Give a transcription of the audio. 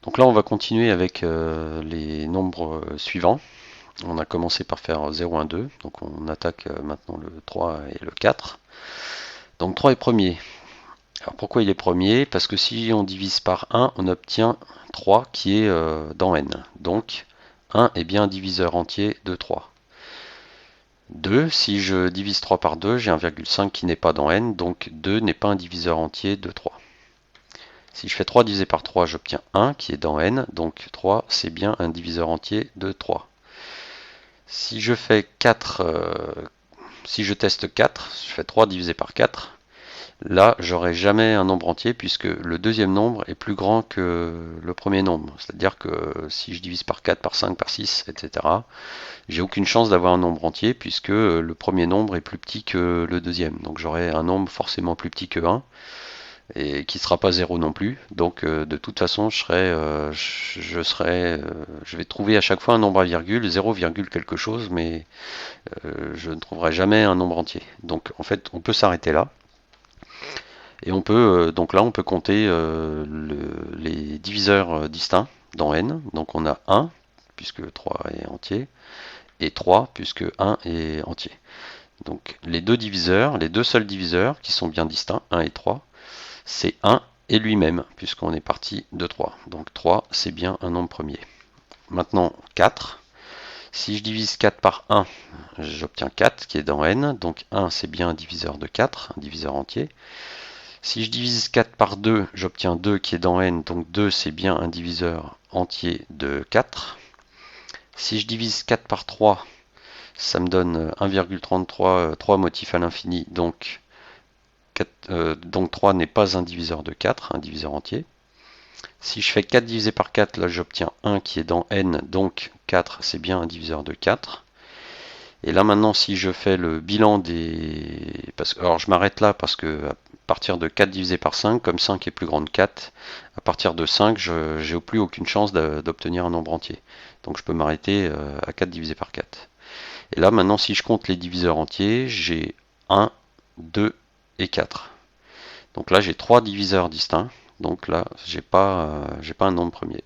Donc là, on va continuer avec les nombres suivants. On a commencé par faire 0, 1, 2. Donc on attaque maintenant le 3 et le 4. Donc 3 est premier. Alors pourquoi il est premier? Parce que si on divise par 1, on obtient 3 qui est dans n. Donc 1 est bien un diviseur entier de 3. 2, si je divise 3 par 2, j'ai 1,5 qui n'est pas dans n, donc 2 n'est pas un diviseur entier de 3. Si je fais 3 divisé par 3, j'obtiens 1 qui est dans n, donc 3 c'est bien un diviseur entier de 3. Si je fais 4, si je teste 4, je fais 3 divisé par 4, là j'aurai jamais un nombre entier puisque le deuxième nombre est plus grand que le premier nombre. C'est-à-dire que si je divise par 4, par 5, par 6, etc., j'ai aucune chance d'avoir un nombre entier puisque le premier nombre est plus petit que le deuxième. Donc j'aurai un nombre forcément plus petit que 1 et qui ne sera pas 0 non plus. Donc de toute façon, je vais trouver à chaque fois un nombre à virgule, 0, quelque chose, mais je ne trouverai jamais un nombre entier. Donc en fait, on peut s'arrêter là. Et on peut donc là, on peut compter les diviseurs distincts dans n. Donc on a 1 puisque 3 est entier et 3 puisque 1 est entier. Donc les deux diviseurs, les deux seuls diviseurs qui sont bien distincts, 1 et 3, c'est 1 et lui-même, puisqu'on est parti de 3. Donc 3, c'est bien un nombre premier. Maintenant 4. Si je divise 4 par 1, j'obtiens 4 qui est dans n. Donc 1, c'est bien un diviseur de 4, un diviseur entier. Si je divise 4 par 2, j'obtiens 2 qui est dans n. Donc 2, c'est bien un diviseur entier de 4. Si je divise 4 par 3, ça me donne 1,33, 3 motifs à l'infini. Donc 3 n'est pas un diviseur de 4, un diviseur entier. Si je fais 4 divisé par 4, là j'obtiens 1 qui est dans n, donc 4 c'est bien un diviseur de 4. Et là maintenant si je fais le bilan des... Alors je m'arrête là parce que à partir de 4 divisé par 5, comme 5 est plus grand que 4, à partir de 5, je n'ai plus aucune chance d'obtenir un nombre entier. Donc je peux m'arrêter à 4 divisé par 4. Et là maintenant si je compte les diviseurs entiers, j'ai 1, 2 et 4. Donc là j'ai 3 diviseurs distincts. Donc là j'ai pas un nombre premier.